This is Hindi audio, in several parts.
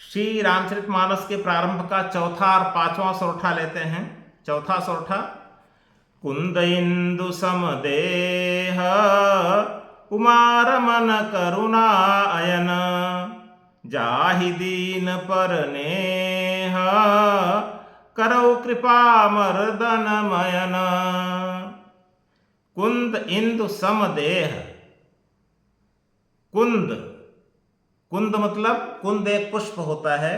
श्री रामचरितमानस के प्रारंभ का चौथा और पांचवा सोरठा लेते हैं। चौथा सोरठा। कुंद इंदु समदेह उमारमन करुणा अयन जाहि दीन पर नेह करौ कृपा मर्दन मयन। कुंद इंदु समदेह। कुंद, कुंद मतलब कुंद एक पुष्प होता है।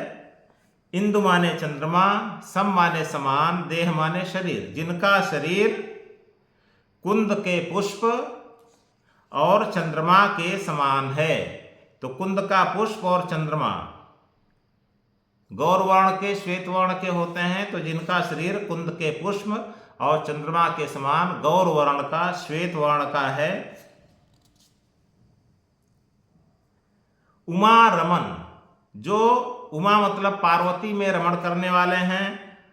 इंदु माने चंद्रमा, सम माने समान, देह माने शरीर, जिनका शरीर कुंद के पुष्प और चंद्रमा के समान है। तो कुंद का पुष्प और चंद्रमा गौरवर्ण के श्वेत वर्ण के होते हैं। तो जिनका शरीर कुंद के पुष्प और चंद्रमा के समान गौरवर्ण का श्वेत वर्ण का है। उमा रमन, जो उमा मतलब पार्वती में रमण करने वाले हैं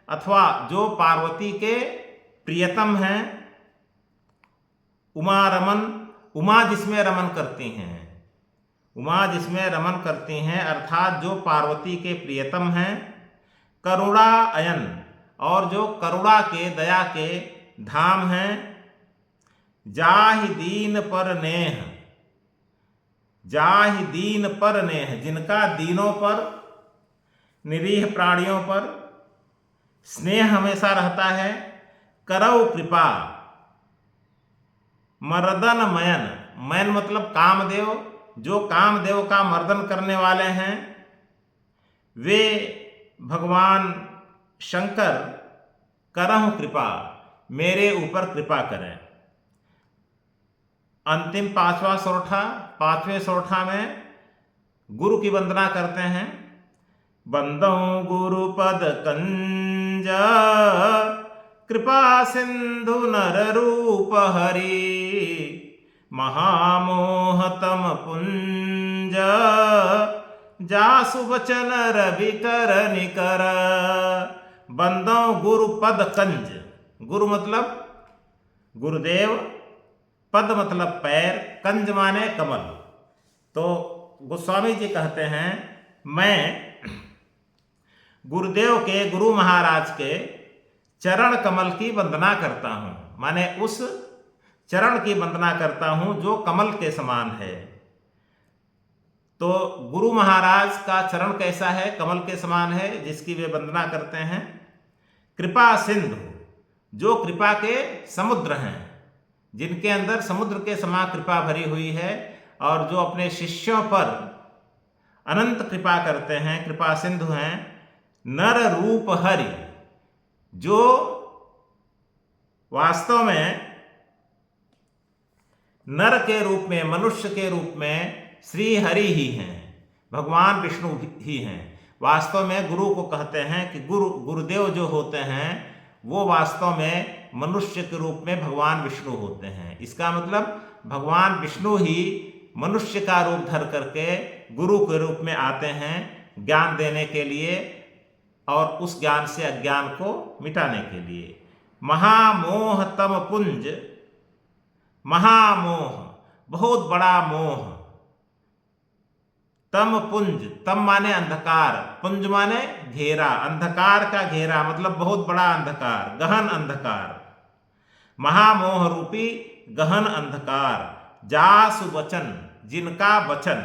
अथवा जो पार्वती के प्रियतम हैं। उमा रमन, उमा जिसमें रमन करती हैं, उमा जिसमें रमन करती हैं अर्थात जो पार्वती के प्रियतम हैं। करुणा अयन, और जो करुणा के दया के धाम हैं। जाहि दीन पर नेह, जाहि दीन पर नेह, जिनका दीनों पर, निरीह प्राणियों पर स्नेह हमेशा रहता है। करौ कृपा मर्दन मयन, मयन मतलब कामदेव, जो कामदेव का मर्दन करने वाले हैं वे भगवान शंकर करहु कृपा, मेरे ऊपर कृपा करें। अंतिम पांचवा सोरठा। पांचवें सोरठा में गुरु की वंदना करते हैं। बंदौ गुरु पद कंज कृपा सिंधु नर रूप हरि महामोह तम पुंज जासु वचन रवि कर निकर। बंदौ गुरु पद कंज, गुरु मतलब गुरुदेव, पद मतलब पैर, कंज माने कमल। तो गोस्वामी जी कहते हैं मैं गुरुदेव के, गुरु महाराज के चरण कमल की वंदना करता हूँ, माने उस चरण की वंदना करता हूँ जो कमल के समान है। तो गुरु महाराज का चरण कैसा है? कमल के समान है, जिसकी वे वंदना करते हैं। कृपा सिंधु, जो कृपा के समुद्र हैं, जिनके अंदर समुद्र के समान कृपा भरी हुई है और जो अपने शिष्यों पर अनंत कृपा करते हैं, कृपा सिंधु हैं। नर रूप हरि, जो वास्तव में नर के रूप में, मनुष्य के रूप में श्री हरि ही हैं, भगवान विष्णु ही हैं। वास्तव में गुरु को कहते हैं कि गुरुदेव जो होते हैं वो वास्तव में मनुष्य के रूप में भगवान विष्णु होते हैं। इसका मतलब भगवान विष्णु ही मनुष्य का रूप धर करके गुरु के रूप में आते हैं ज्ञान देने के लिए और उस ज्ञान से अज्ञान को मिटाने के लिए। महामोह तम पुंज, महामोह बहुत बड़ा मोह, तम पुंज, तम माने अंधकार, पुंज माने घेरा, अंधकार का घेरा मतलब बहुत बड़ा अंधकार, गहन अंधकार। महामोह रूपी गहन अंधकार। जासु वचन, जिनका वचन,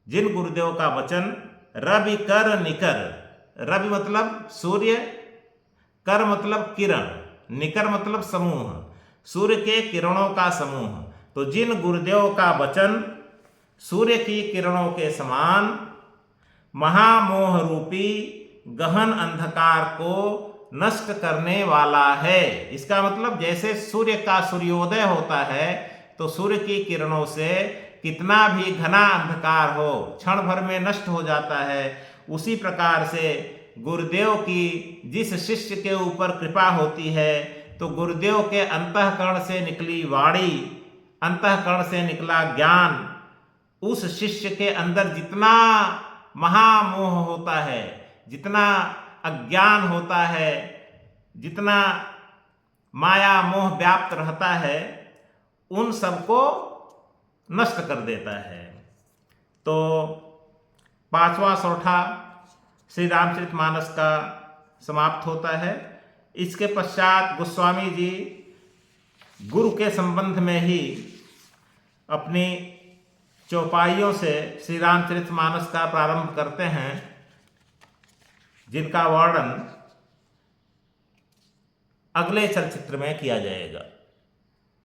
जिन गुरुदेव का वचन। रवि कर निकर, रवि मतलब सूर्य, कर मतलब किरण, निकर मतलब समूह, सूर्य के किरणों का समूह। तो जिन गुरुदेव का वचन सूर्य की किरणों के समान महामोह रूपी गहन अंधकार को नष्ट करने वाला है। इसका मतलब जैसे सूर्य का सूर्योदय होता है तो सूर्य की किरणों से कितना भी घना अंधकार हो क्षण भर में नष्ट हो जाता है। उसी प्रकार से गुरुदेव की जिस शिष्य के ऊपर कृपा होती है तो गुरुदेव के अंतःकरण से निकली वाणी, अंतःकरण से निकला ज्ञान, उस शिष्य के अंदर जितना महामोह होता है, जितना अज्ञान होता है, जितना माया मोह व्याप्त रहता है, उन सबको नष्ट कर देता है। तो 5वां सौठा श्री रामचरितमानस का समाप्त होता है। इसके पश्चात गोस्वामी जी गुरु के संबंध में ही अपनी चौपाइयों से श्री रामचरितमानस का प्रारंभ करते हैं, जिनका वर्णन अगले चलचित्र में किया जाएगा।